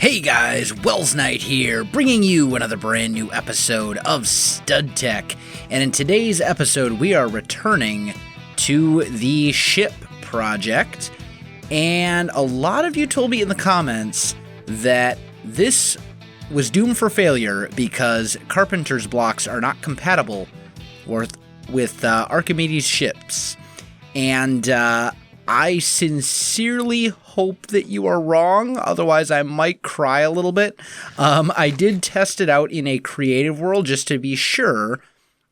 Hey guys, Welsknight here, bringing you another brand new episode of Stud Tech. And in today's episode, we are returning to the ship project. And a lot of you told me in the comments that this was doomed for failure because Carpenter's blocks are not compatible with Archimedes Ships. And I sincerely hope that you are wrong, otherwise I might cry a little bit. I did test it out in a creative world just to be sure,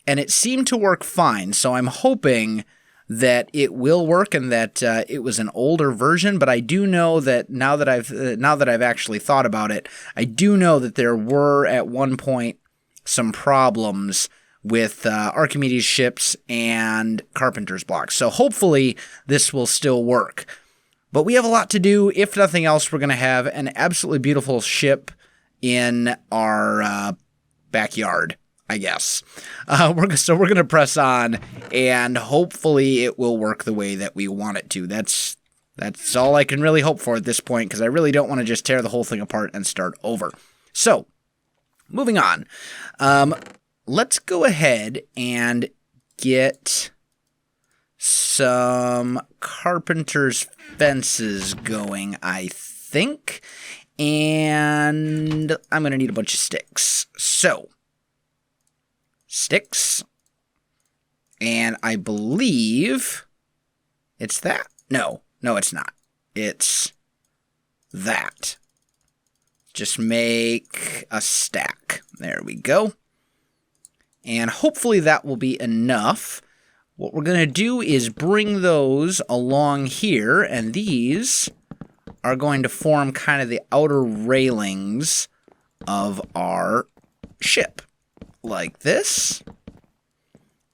and it seemed to work fine, so I'm hoping that it will work and that it was an older version, but I do know that now that I've actually thought about it, I do know that there were at one point some problems with Archimedes Ships and Carpenter's blocks. So hopefully this will still work. But we have a lot to do. If nothing else, we're going to have an absolutely beautiful ship in our backyard, I guess. So we're going to press on, and hopefully it will work the way that we want it to. That's all I can really hope for at this point, because I really don't want to just tear the whole thing apart and start over. So, moving on. Let's go ahead and get some Carpenter's fences going, I think. And I'm going to need a bunch of sticks. So, sticks. And I believe it's that. No, it's not. It's that. Just make a stack. There we go. And hopefully that will be enough. What we're going to do is bring those along here, and these are going to form kind of the outer railings of our ship. Like this.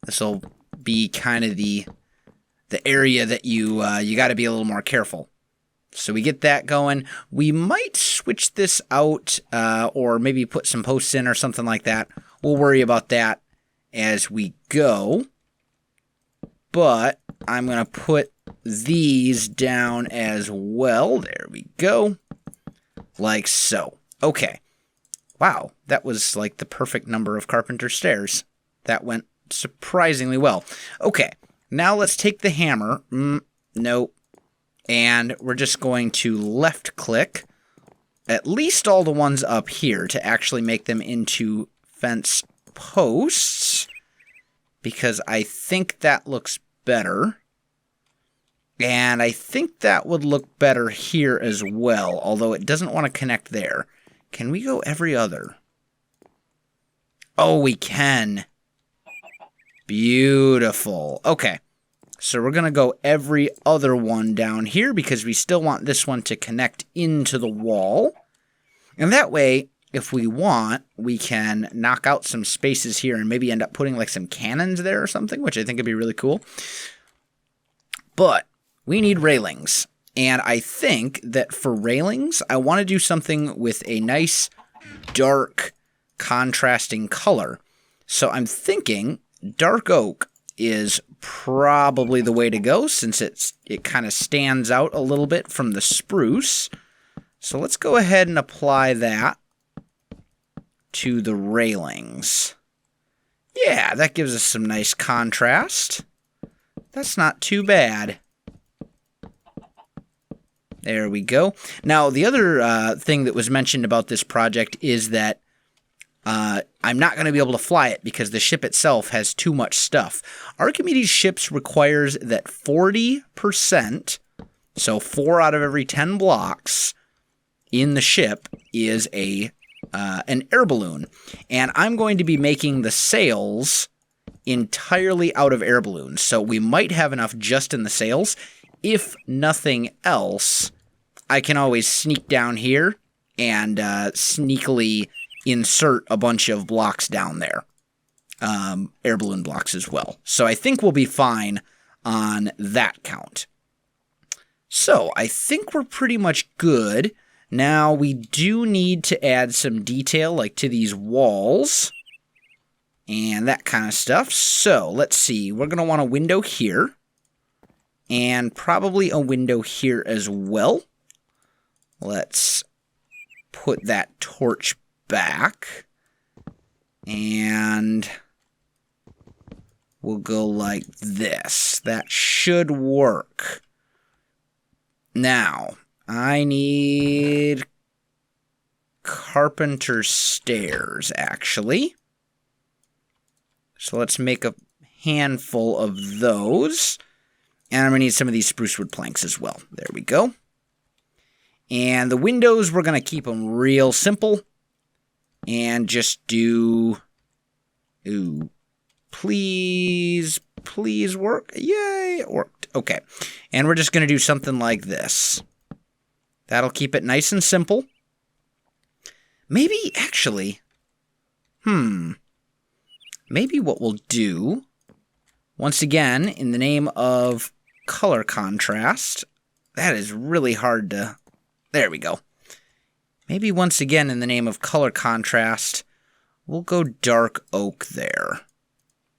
This will be kind of the area that you got to be a little more careful. So we get that going. We might switch this out or maybe put some posts in or something like that. We'll worry about that as we go. But I'm going to put these down as well. There we go. Like so. Okay. Wow, that was like the perfect number of Carpenter stairs. That went surprisingly well. Okay, now let's take the hammer. Nope. And we're just going to left click at least all the ones up here to actually make them into fence posts, because I think that looks better. And I think that would look better here as well, although it doesn't want to connect there. Can we go every other? Oh, we can. Beautiful. Okay. So we're going to go every other one down here because we still want this one to connect into the wall. And that way, if we want, we can knock out some spaces here and maybe end up putting like some cannons there or something, which I think would be really cool. But we need railings. And I think that for railings, I want to do something with a nice, dark, contrasting color. So I'm thinking dark oak is probably the way to go, since it kind of stands out a little bit from the spruce. So let's go ahead and apply that to the railings. Yeah, that gives us some nice contrast. That's not too bad. There we go. Now, the other thing that was mentioned about this project is that I'm not going to be able to fly it because the ship itself has too much stuff. Archimedes Ships requires that 40%, so 4 out of every 10 blocks in the ship is an air balloon. And I'm going to be making the sails entirely out of air balloons. So we might have enough just in the sails. If nothing else, I can always sneak down here and sneakily insert a bunch of blocks down there. Air balloon blocks as well. So I think we'll be fine on that count. So I think we're pretty much good. Now we do need to add some detail like to these walls and that kind of stuff. So let's see. We're going to want a window here. And probably a window here as well. Let's put that torch back. And we'll go like this. That should work. Now, I need Carpenter stairs, actually. So let's make a handful of those. And I'm going to need some of these spruce wood planks as well. There we go. And the windows, we're going to keep them real simple. And just do... Ooh. Please work. Yay, it worked. Okay. And we're just going to do something like this. That'll keep it nice and simple. Maybe, actually... Maybe what we'll do... Once again, in the name of color contrast... That is really hard to... There we go. Maybe once again, in the name of color contrast, we'll go dark oak there.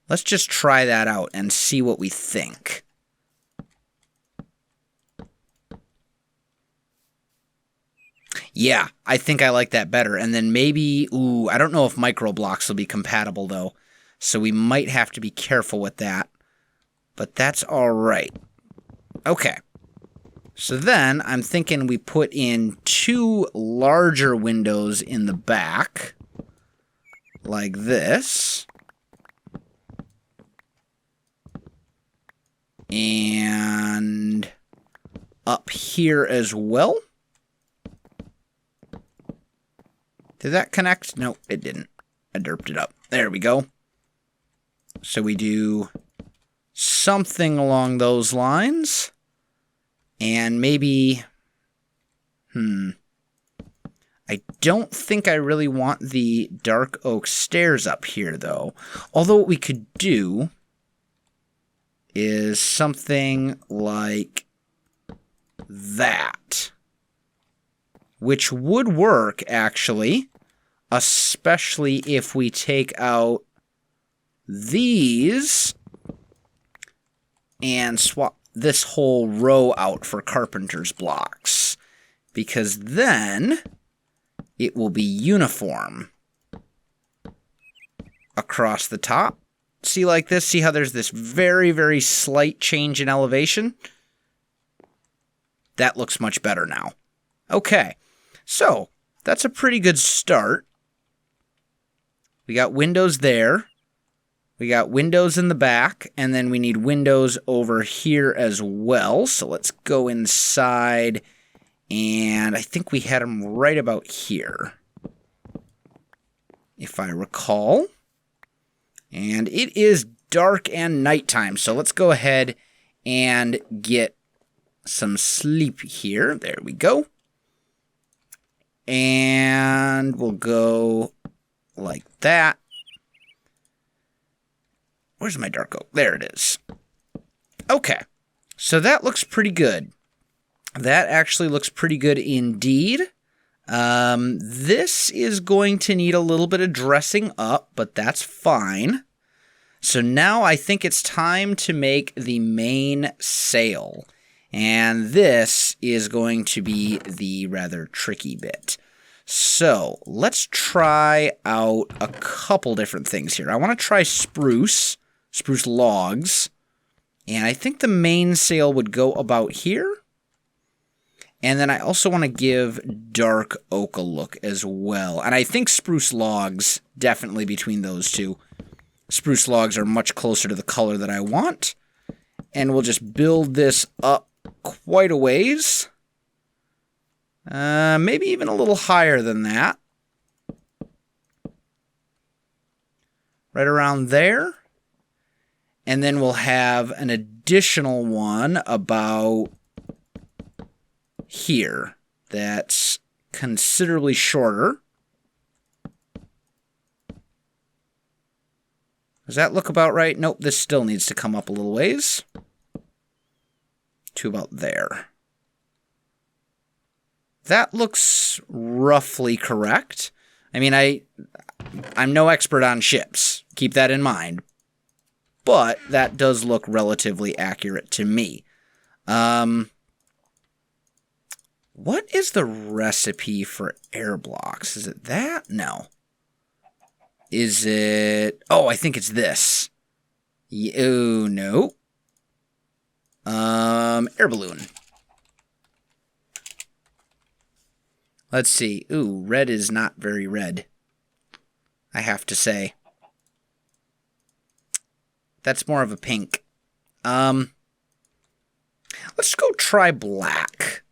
Let's just try that out and see what we think. Yeah, I think I like that better. And then maybe, ooh, I don't know if micro blocks will be compatible though. So we might have to be careful with that. But that's all right. Okay. So then I'm thinking we put in 2 larger windows in the back. Like this. And up here as well. Did that connect? No, it didn't. I derped it up. There we go. So we do something along those lines. And maybe... I don't think I really want the dark oak stairs up here, though. Although what we could do is something like that. Which would work, actually. Especially if we take out these and swap this whole row out for Carpenter's blocks. Because then it will be uniform across the top. See like this? See how there's this very, very slight change in elevation? That looks much better now. Okay, so that's a pretty good start. We got windows there. We got windows in the back, and then we need windows over here as well. So let's go inside, and I think we had them right about here, if I recall. And it is dark and nighttime, so let's go ahead and get some sleep here. There we go. And we'll go like that. Where's my dark oak? There it is. Okay, so that looks pretty good. That actually looks pretty good indeed. This is going to need a little bit of dressing up, but that's fine. So now I think it's time to make the main sail. And this is going to be the rather tricky bit. So let's try out a couple different things here. I want to try spruce logs. And I think the main sail would go about here. And then I also want to give dark oak a look as well. And I think spruce logs, definitely between those two. Spruce logs are much closer to the color that I want. And we'll just build this up quite a ways. Maybe even a little higher than that. Right around there. And then we'll have an additional one about here that's considerably shorter. Does that look about right? Nope, this still needs to come up a little ways. To about there. That looks roughly correct. I mean, I'm no expert on ships. Keep that in mind. But that does look relatively accurate to me. What is the recipe for air blocks? Is it that? No. Is it... Oh, I think it's this. Oh, no. Air balloon. Let's see. Ooh, red is not very red, I have to say. That's more of a pink. Let's go try black.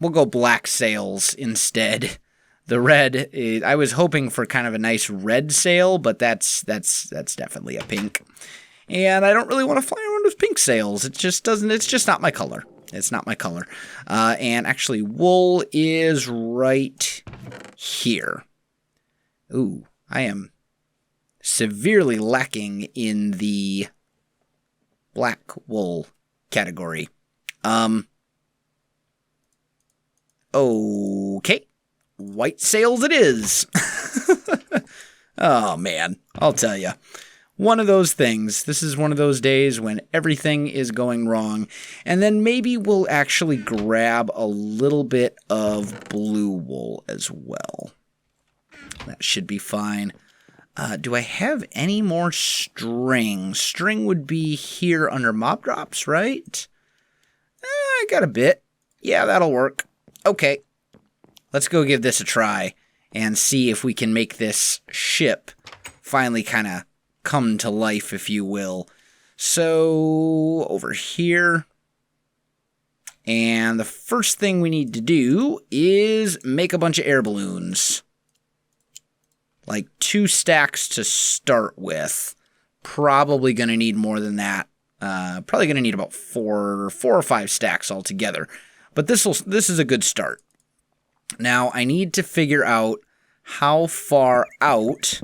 We'll go black sails instead. The red, I was hoping for kind of a nice red sail, but that's definitely a pink. And I don't really want to fly around with pink sails. It just doesn't, it's just not my color. It's not my color. And actually, wool is right here. Ooh, I am severely lacking in the black wool category. Okay. White sails it is. Oh, man. I'll tell you. One of those things. This is one of those days when everything is going wrong. And then maybe we'll actually grab a little bit of blue wool as well. That should be fine. Do I have any more string? String would be here under mob drops, right? I got a bit. Yeah, that'll work. Okay. Let's go give this a try and see if we can make this ship finally kind of come to life, if you will. So, over here. And the first thing we need to do is make a bunch of air balloons. Like 2 stacks to start with. Probably going to need more than that. Probably going to need about 4 or 5 stacks altogether. But this is a good start. Now, I need to figure out how far out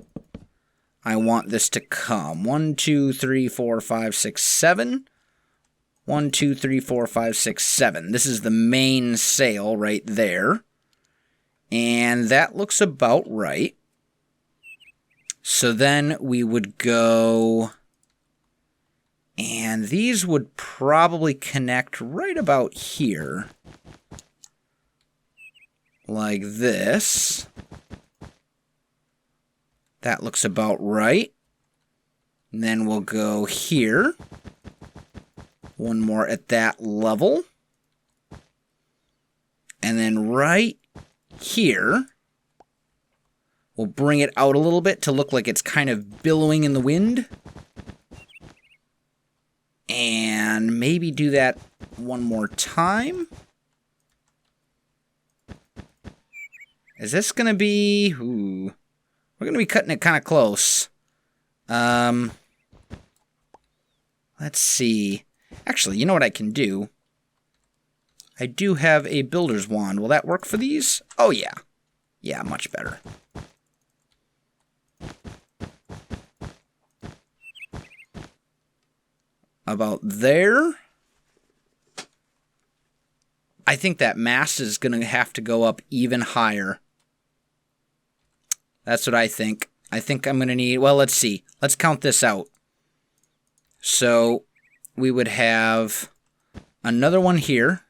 I want this to come. 1, 2, 3, 4, 5, 6, 7. 1, 2, 3, 4, 5, 6, 7. This is the main sail right there. And that looks about right. So then we would go... And these would probably connect right about here. Like this. That looks about right. And then we'll go here. One more at that level. And then right here, we'll bring it out a little bit to look like it's kind of billowing in the wind. And maybe do that one more time. Is this going to be... Ooh. We're going to be cutting it kind of close. Let's see. Actually, you know what I can do? I do have a builder's wand. Will that work for these? Oh, yeah. Yeah, much better. About there. I think that mast is going to have to go up even higher. That's what I think. I think I'm going to need... Well, let's see. Let's count this out. So, we would have another one here.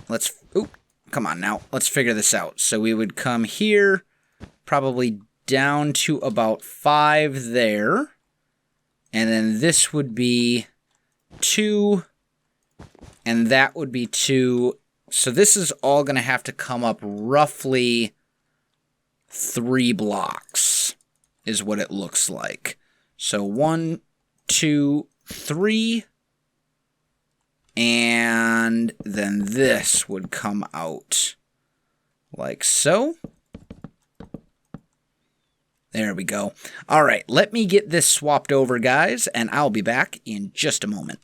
Let's... Oop, come on now. Let's figure this out. So, we would come here, probably down to about 5 there. And then this would be 2. And that would be 2. So this is all going to have to come up roughly 3 blocks, is what it looks like. So 1, 2, 3, and then this would come out like so. There we go. All right, let me get this swapped over, guys, and I'll be back in just a moment.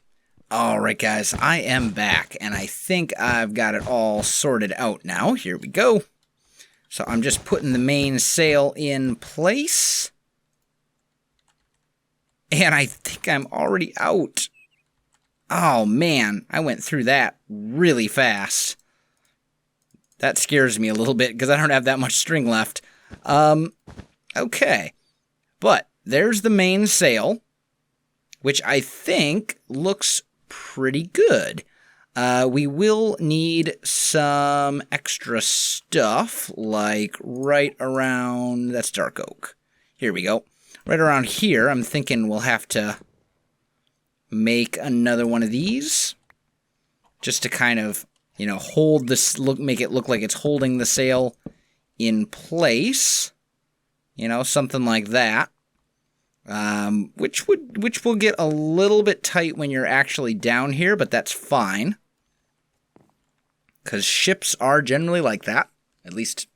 Alright guys, I am back, and I think I've got it all sorted out now. Here we go. So I'm just putting the main sail in place. And I think I'm already out. Oh man, I went through that really fast. That scares me a little bit, because I don't have that much string left. Okay. But there's the main sail, which I think looks pretty good. We will need some extra stuff, like right around... That's dark oak. Here we go. Right around here, I'm thinking we'll have to make another one of these. Just to kind of, you know, hold this... make it look like it's holding the sail in place. You know, something like that. Which will get a little bit tight when you're actually down here, but that's fine. Because ships are generally like that, at least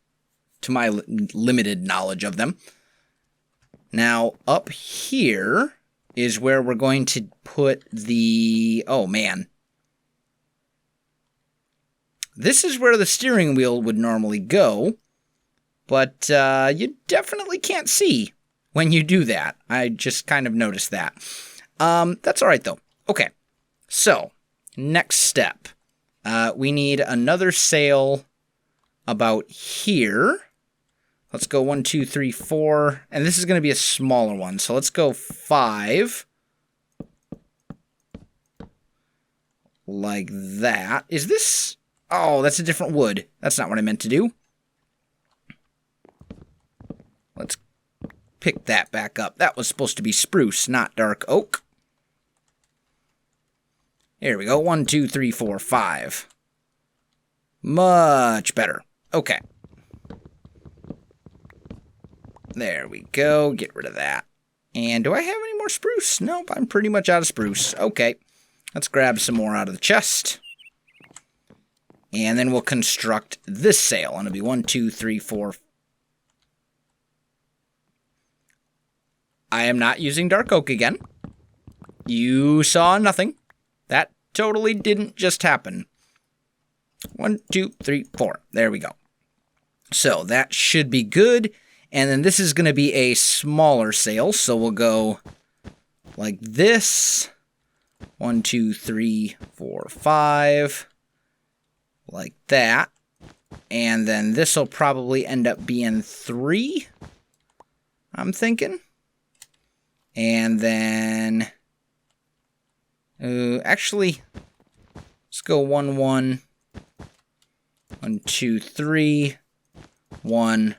to my limited knowledge of them. Now, up here is where we're going to put the... Oh, man. This is where the steering wheel would normally go, but you definitely can't see when you do that. I just kind of noticed that. That's all right, though. Okay, so next step. We need another sail about here. Let's go 1, 2, 3, 4. And this is going to be a smaller one. So let's go 5. Like that. Is this... Oh, that's a different wood. That's not what I meant to do. Let's pick that back up. That was supposed to be spruce, not dark oak. Here we go. 1, 2, 3, 4, 5. Much better. Okay. There we go. Get rid of that. And do I have any more spruce? Nope, I'm pretty much out of spruce. Okay. Let's grab some more out of the chest. And then we'll construct this sail. And it'll be 1, 2, 3, 4. I am not using dark oak again. You saw nothing. That totally didn't just happen. 1, 2, 3, 4. There we go. So that should be good. And then this is going to be a smaller sail. So we'll go like this. 1, 2, 3, 4, 5. Like that. And then this will probably end up being 3. I'm thinking. And then... actually, let's go 1, 1. 1, 2, 3. 1,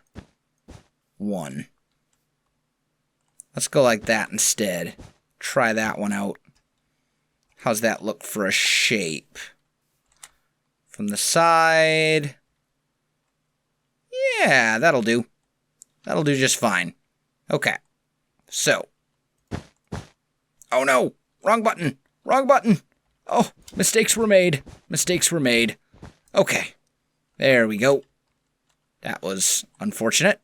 1. Let's go like that instead. Try that one out. How's that look for a shape? From the side. Yeah, that'll do. That'll do just fine. Okay. So. Oh no! Wrong button! Wrong button! Oh, mistakes were made. Mistakes were made. Okay. There we go. That was unfortunate.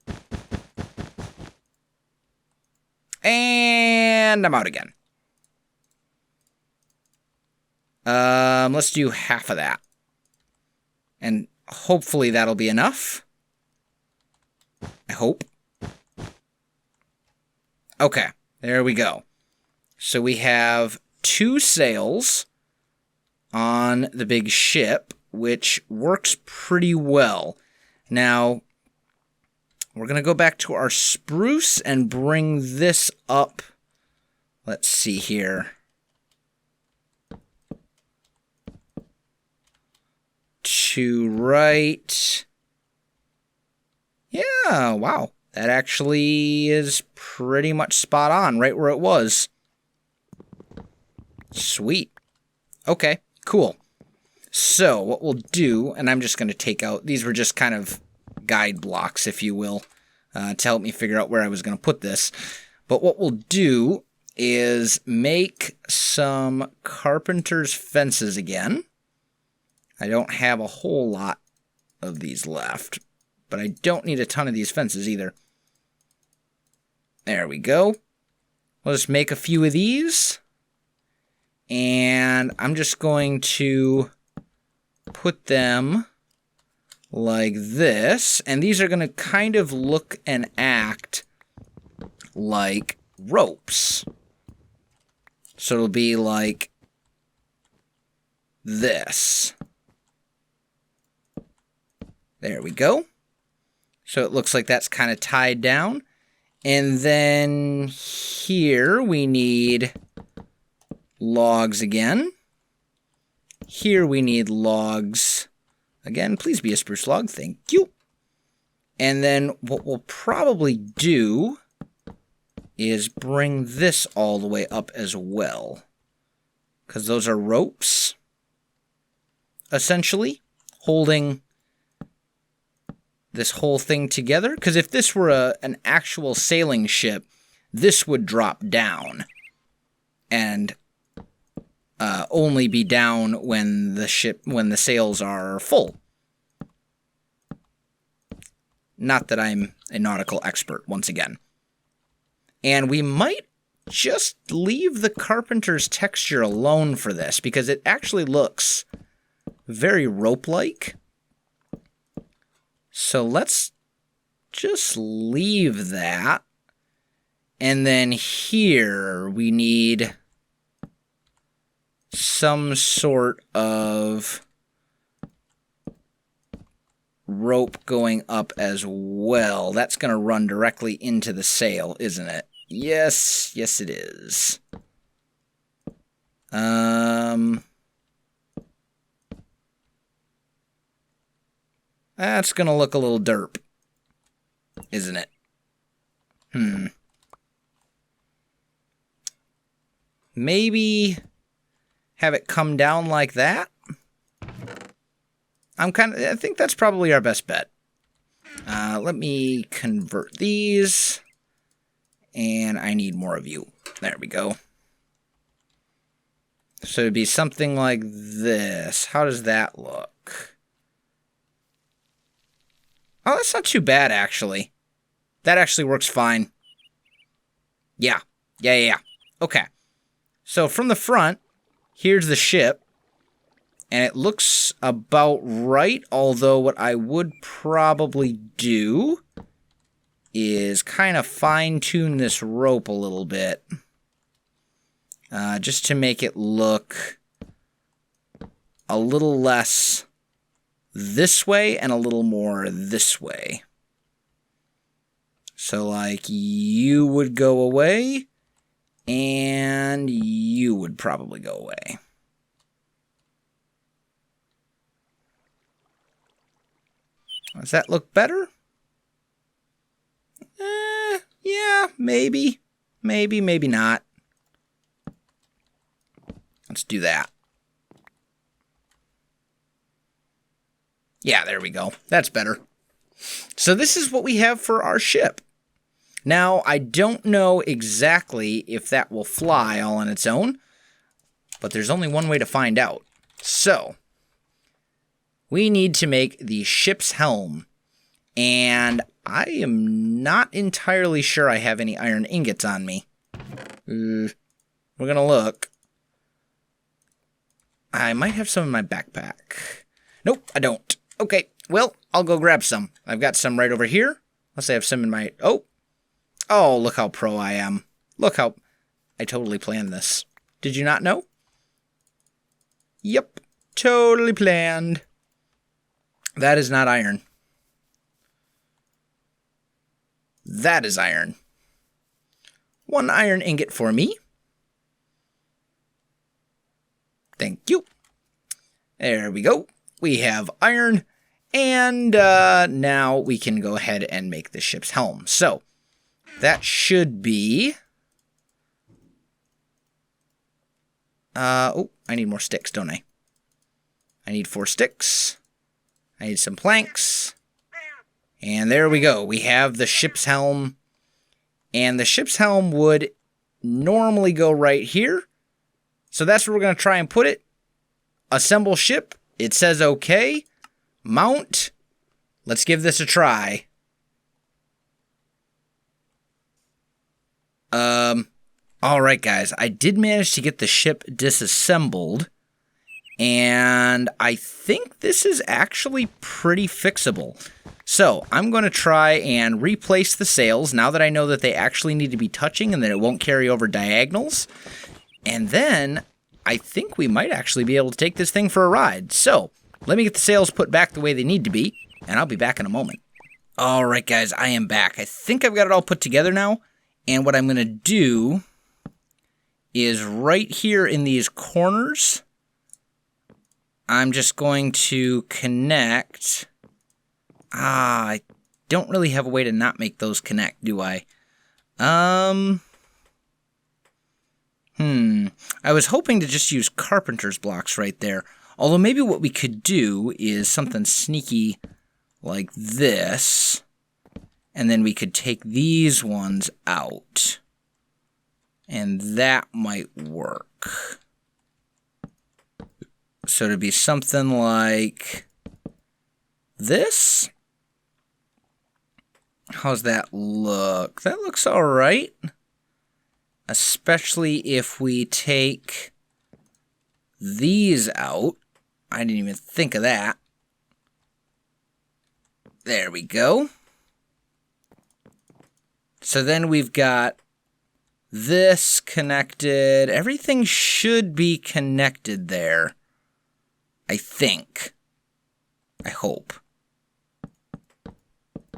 And I'm out again. Let's do half of that. And hopefully that'll be enough. I hope. Okay, there we go. So we have 2 sails on the big ship, which works pretty well. Now, we're going to go back to our spruce and bring this up. Let's see here. To right. Yeah, wow. That actually is pretty much spot on, right where it was. Sweet. Okay, cool. So, what we'll do, and I'm just going to take out, these were just kind of guide blocks, if you will, to help me figure out where I was going to put this. But what we'll do is make some carpenter's fences again. I don't have a whole lot of these left, but I don't need a ton of these fences either. There we go. We'll just make a few of these. And I'm just going to put them like this. And these are going to kind of look and act like ropes. So it'll be like this. There we go. So it looks like that's kind of tied down. And then here we need logs again. here we need logs. Again, please be a spruce log. Thank you. And then what we'll probably do is bring this all the way up as well. Because those are ropes, essentially, holding this whole thing together. Because if this were an actual sailing ship, this would drop down and only be down when the sails are full. Not that I'm a nautical expert, once again. And we might just leave the Carpenter's texture alone for this, because it actually looks very rope-like. So let's just leave that. And then here we need some sort of rope going up as well. That's going to run directly into the sail, isn't it? Yes, yes it is. That's going to look a little derp, isn't it? Maybe have it come down like that? I think that's probably our best bet. Let me convert these. And I need more of you. There we go. So it'd be something like this. How does that look? Oh, that's not too bad, actually. That actually works fine. Yeah. Okay. So from the front, here's the ship. And it looks about right, although what I would probably do is kind of fine-tune this rope a little bit. Just to make it look a little less this way and a little more this way. So, like, you would go away, and you would probably go away. Does that look better? Yeah, maybe. Maybe not. Let's do that. Yeah, there we go. That's better. So this is what we have for our ship. Now, I don't know exactly if that will fly all on its own, but there's only one way to find out. So, we need to make the ship's helm, and I am not entirely sure I have any iron ingots on me. We're going to look. I might have some in my backpack. Nope, I don't. Okay, well, I'll go grab some. I've got some right over here. Unless I have some in my... Oh, look how pro I am. Look how... I totally planned this. Did you not know? Yep, totally planned. That is not iron. That is iron. 1 iron ingot for me. Thank you. There we go. We have iron. And now we can go ahead and make the ship's helm. So, that should be... I need more sticks, don't I? I need 4 sticks. I need some planks. And there we go. We have the ship's helm. And the ship's helm would normally go right here. So that's where we're going to try and put it. Assemble ship. It says okay. Mount. Let's give this a try. Alright guys, I did manage to get the ship disassembled, and I think this is actually pretty fixable. So, I'm going to try and replace the sails now that I know that they actually need to be touching and that it won't carry over diagonals. And then, I think we might actually be able to take this thing for a ride. So, let me get the sails put back the way they need to be, and I'll be back in a moment. Alright guys, I am back. I think I've got it all put together now, and what I'm going to do is right here in these corners, I'm just going to connect. I don't really have a way to not make those connect, do I? I was hoping to just use Carpenter's blocks right there. Although maybe what we could do is something sneaky like this. And then we could take these ones out. And that might work. So to be something like this. How's that look? That looks all right. Especially if we take these out. I didn't even think of that. There we go. So then we've got this connected. Everything should be connected there. I think. I hope.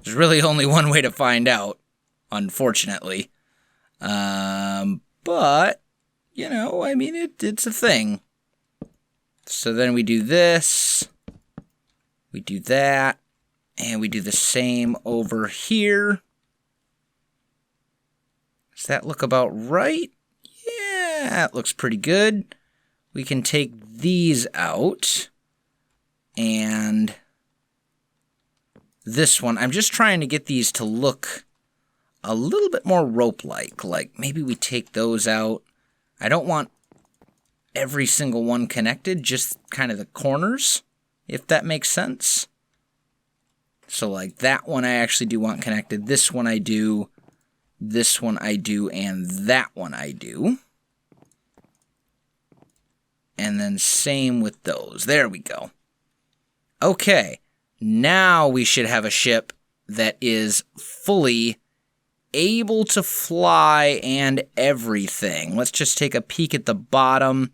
There's really only one way to find out, unfortunately. But, you know, I mean, it's a thing. So then we do this. We do that. And we do the same over here. Does that look about right? Yeah, it looks pretty good. We can take these out. And this one, I'm just trying to get these to look a little bit more rope-like. Like, maybe we take those out. I don't want every single one connected, just kind of the corners, if that makes sense. So, like, that one I actually do want connected. This one I do. This one I do, and that one I do. And then same with those. There we go. Okay, now we should have a ship that is fully able to fly and everything. Let's just take a peek at the bottom.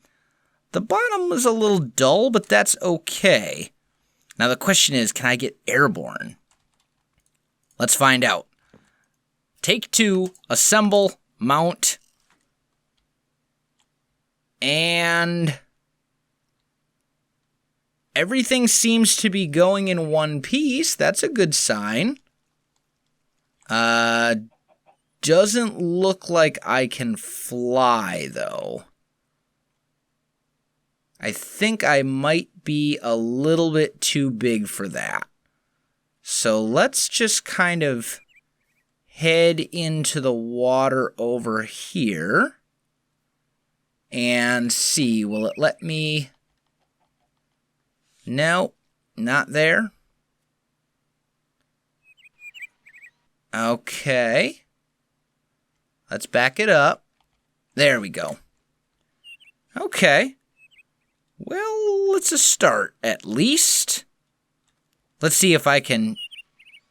The bottom was a little dull, but that's okay. Now the question is, can I get airborne? Let's find out. Take 2, assemble, mount, and everything seems to be going in one piece. That's a good sign. Doesn't look like I can fly, though. I think I might be a little bit too big for that. So let's just kind of head into the water over here and see. Will it let me? No, not there. Okay. Let's back it up. There we go. Okay. Well, it's a start, at least. Let's see if I can...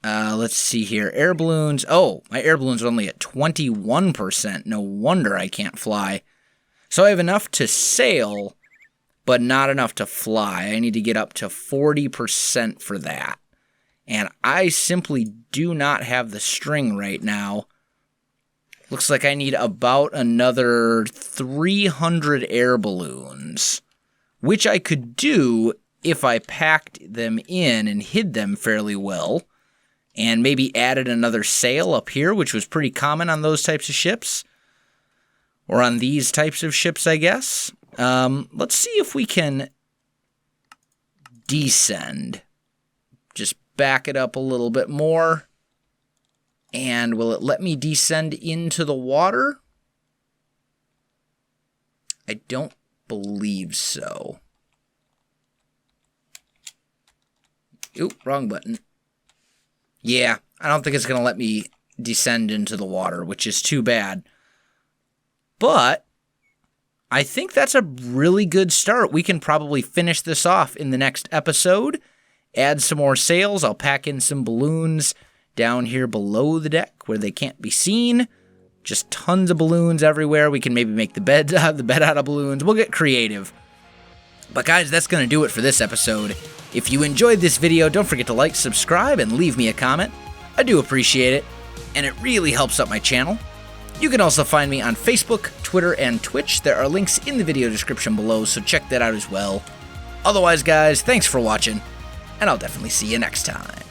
let's see here. Air balloons. Oh, my air balloons are only at 21%. No wonder I can't fly. So I have enough to sail, but not enough to fly. I need to get up to 40% for that. And I simply do not have the string right now. Looks like I need about another 300 air balloons, which I could do if I packed them in and hid them fairly well, and maybe added another sail up here, which was pretty common on those types of ships, or on these types of ships, I guess. Let's see if we can descend. Just back it up a little bit more. And will it let me descend into the water? I don't believe so. Oop, wrong button. Yeah, I don't think it's going to let me descend into the water, which is too bad. But I think that's a really good start. We can probably finish this off in the next episode. Add some more sails. I'll pack in some balloons down here below the deck where they can't be seen. Just tons of balloons everywhere. We can maybe make the bed out of balloons. We'll get creative. But guys, that's going to do it for this episode. If you enjoyed this video, don't forget to like, subscribe, and leave me a comment. I do appreciate it, and it really helps out my channel. You can also find me on Facebook, Twitter, and Twitch. There are links in the video description below, so check that out as well. Otherwise, guys, thanks for watching, and I'll definitely see you next time.